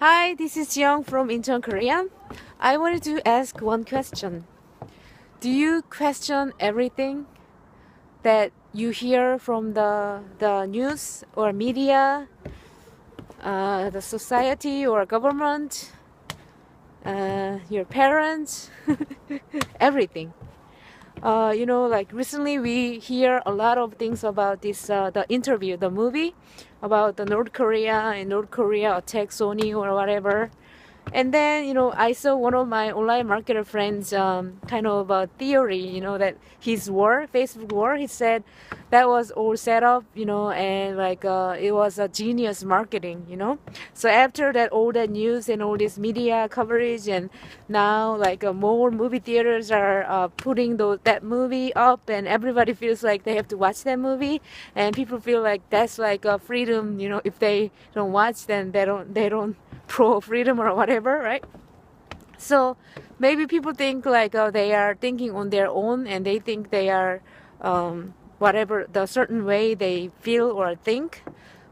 Hi, this is Young from Incheon, Korea. I wanted to ask one question. Do you question everything that you hear from the news or media, the society or government, your parents, everything? Like recently we hear a lot of things about this, the interview, the movie about the North Korea and North Korea attack Sony or whatever. And then, I saw one of my online marketer friends kind of a theory, that his war, Facebook war, he said that was all set up, and like it was a genius marketing, So after that, all that news and all this media coverage, and now like more movie theaters are putting that movie up, and everybody feels like they have to watch that movie, and people feel like that's like a freedom, if they don't watch, then they don't pro freedom or whatever, right? So maybe people think like they are thinking on their own, and they think they are whatever the certain way they feel or think.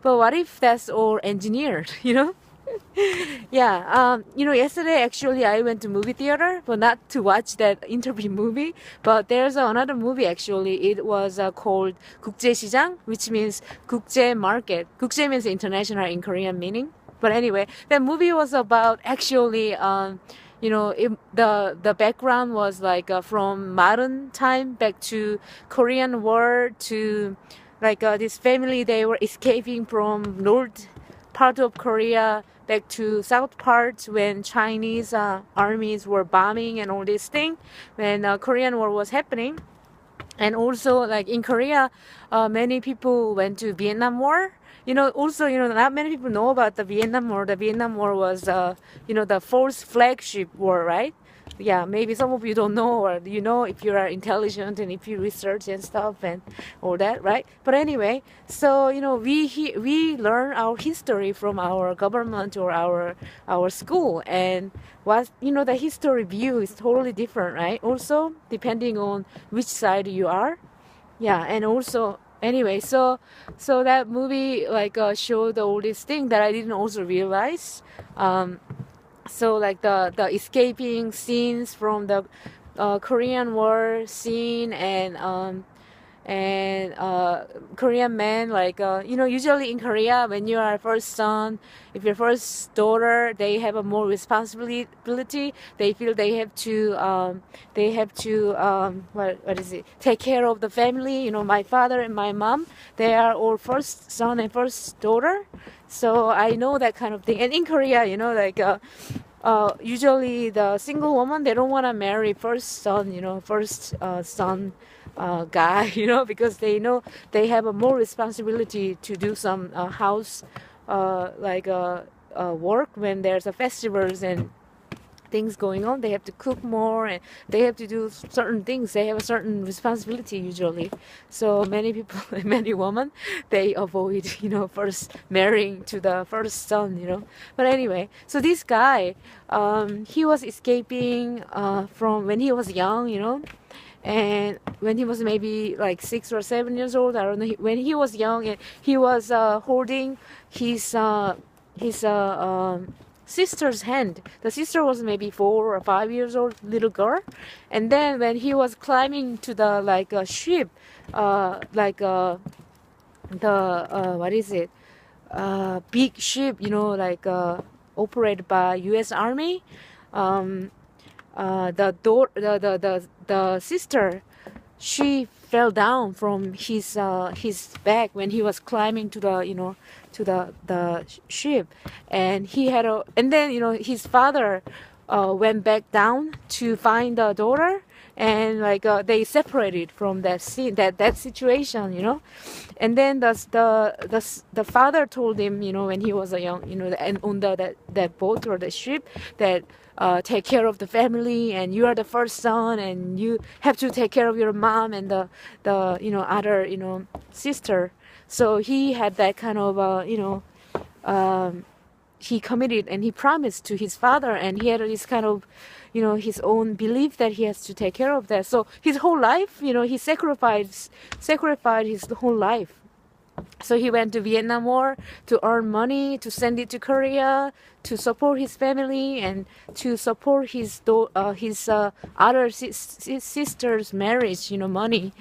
But what if that's all engineered, Yeah, yesterday actually I went to movie theater, but not to watch that interview movie. But there's another movie actually. It was called 국제시장, which means 국제 market. 국제 means international in Korean meaning. But anyway, that movie was about actually, the background was like from modern time back to Korean War to like this family, they were escaping from north part of Korea back to south part when Chinese armies were bombing and all this thing when Korean War was happening. And also like in Korea, many people went to Vietnam War. Also, not many people know about the Vietnam War. The Vietnam War was, the fourth flagship war, right? Yeah, maybe some of you don't know, or if you are intelligent and if you research and stuff and all that, right? But anyway, so we learn our history from our government or our school, and what the history view is totally different, right? Also depending on which side you are. Yeah, and also anyway, so that movie like showed all these things that I didn't also realize. So like the escaping scenes from the Korean War scene, and Korean men, like usually in Korea when you are first son, if your first daughter, they have a more responsibility. They feel they have to what is it, take care of the family. My father and my mom, they are all first son and first daughter, so I know that kind of thing. And in Korea, like usually the single woman, they don't want to marry first son, first son guy, because they know they have a more responsibility to do some house work when there's a festivals and things going on. They have to cook more, and they have to do certain things. They have a certain responsibility usually. So many people, many women, they avoid, first marrying to the first son. But anyway, so this guy, he was escaping from when he was young, and when he was maybe like 6 or 7 years old, I don't know. When he was young, and he was holding his sister's hand. The sister was maybe 4 or 5 years old, little girl. And then when he was climbing to the like a ship, what is it? Big ship, like operated by U.S. Army. The sister, she fell down from his back when he was climbing to the ship, and then his father went back down to find the daughter, and like they separated from that scene, that situation. And then the father told him, when he was a young, and on that boat or the ship, that take care of the family, and you are the first son, and you have to take care of your mom and the other sister. So he had that kind of he committed and he promised to his father, and he had this kind of his own belief that he has to take care of that. So his whole life, he sacrificed his whole life. So he went to Vietnam War to earn money, to send it to Korea, to support his family, and to support his other sister's marriage, money.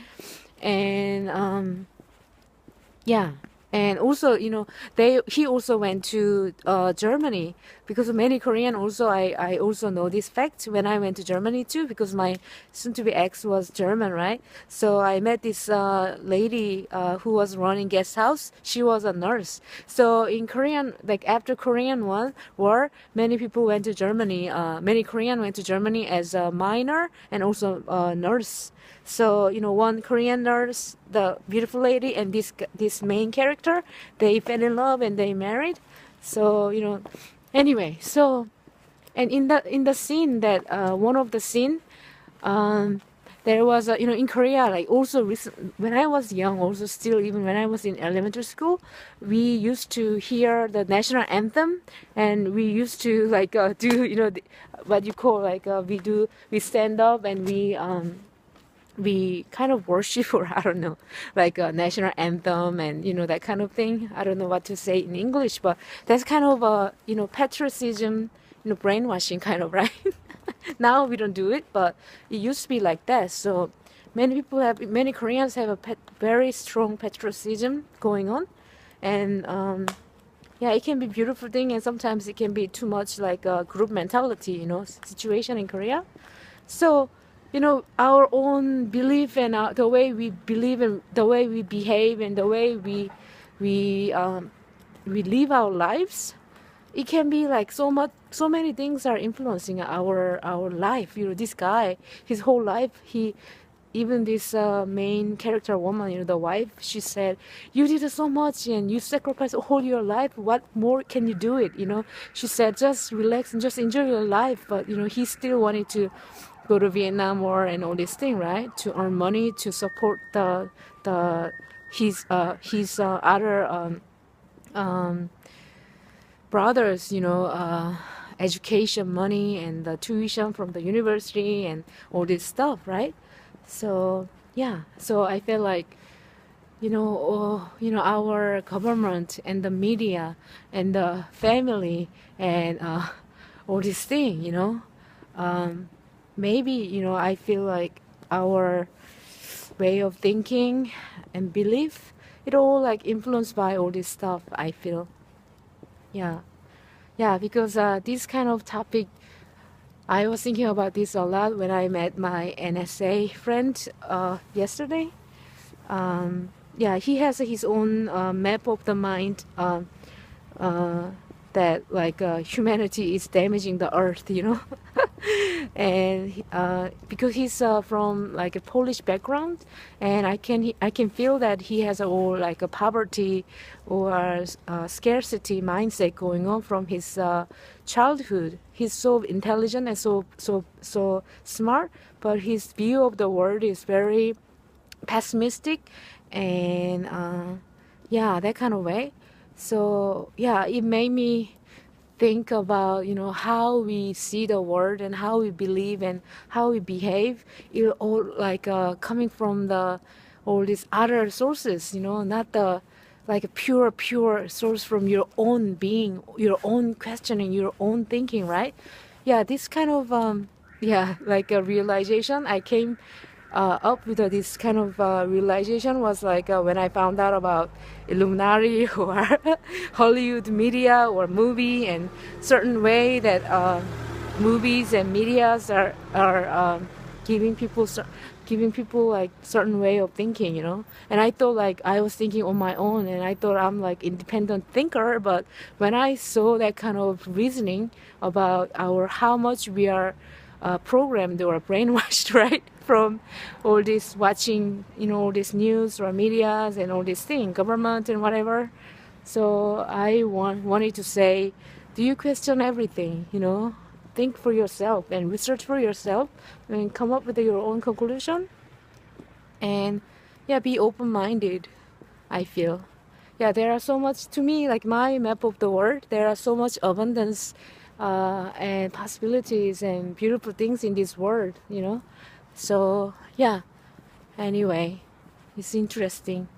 And yeah, and also, he also went to Germany, because many Korean also, I also know this fact when I went to Germany too, because my soon-to-be ex was German, right? So I met this lady who was running guest house. She was a nurse. So in Korean, like after Korean war, many people went to Germany. Many Korean went to Germany as a minor and also a nurse. So one Korean nurse, the beautiful lady, and this main character, they fell in love and they married. So anyway. So, and in the scene, that one of the scene, um, there was a, in Korea, like also recent, when I was young, also still even when I was in elementary school, we used to hear the national anthem, and we used to like do what you call like we stand up and we kind of worship, or I don't know, like a national anthem, and that kind of thing. I don't know what to say in English, but that's kind of a patriotism, brainwashing kind of, right? Now we don't do it, but it used to be like that. So many Koreans have a very strong patriotism going on, and yeah, it can be a beautiful thing, and sometimes it can be too much like a group mentality, situation in Korea. So, our own belief and the way we believe and the way we behave and the way we live our lives, it can be like so many things are influencing our life. This guy, his whole life, even this main character woman, the wife, she said, "You did so much and you sacrificed all your life. What more can you do it?" She said, "Just relax and just enjoy your life." But he still wanted to go to Vietnam War and all this thing, right? To earn money to support the his other brothers, education money and the tuition from the university and all this stuff, right? So yeah, so I feel like our government and the media and the family and all this thing, maybe I feel like our way of thinking and belief, it all like influenced by all this stuff, I feel. Yeah, yeah, because this kind of topic, I was thinking about this a lot when I met my NSA friend yesterday. Yeah, he has his own map of the mind, uh, that like humanity is damaging the earth, and because he's from like a Polish background, and I can feel that he has all like a poverty or scarcity mindset going on from his childhood. He's so intelligent and so smart, but his view of the world is very pessimistic, and yeah, that kind of way. So yeah, it made me think about how we see the world and how we believe and how we behave. It all like coming from the all these other sources, not the like a pure source from your own being, your own questioning, your own thinking, right? Yeah, this kind of yeah, like a realization I came up with this kind of realization was like when I found out about Illuminati or Hollywood media or movie, and certain way that movies and medias are giving people giving people like certain way of thinking, and I thought like I was thinking on my own, and I thought I'm like independent thinker. But when I saw that kind of reasoning about our how much we are programmed or brainwashed, right, from all this watching, all this news or medias and all this thing, government and whatever. So I wanted to say, do you question everything? Think for yourself and research for yourself and come up with your own conclusion. And yeah, be open-minded, I feel. Yeah, there are so much, to me, like my map of the world, there are so much abundance and possibilities and beautiful things in this world, So yeah, anyway, it's interesting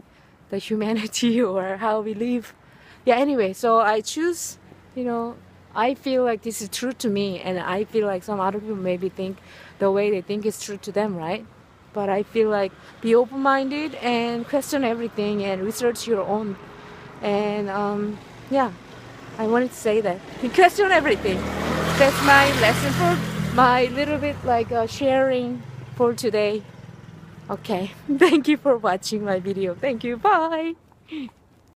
the humanity or how we live. Yeah, anyway, so I choose, you know, I feel like this is true to me, and I feel like some other people maybe think the way they think is true to them, right? But I feel like be open-minded and question everything and research your own. And yeah, I wanted to say that. You question everything. That's my lesson for my little bit like sharing for today. Okay, thank you for watching my video. Thank you, bye.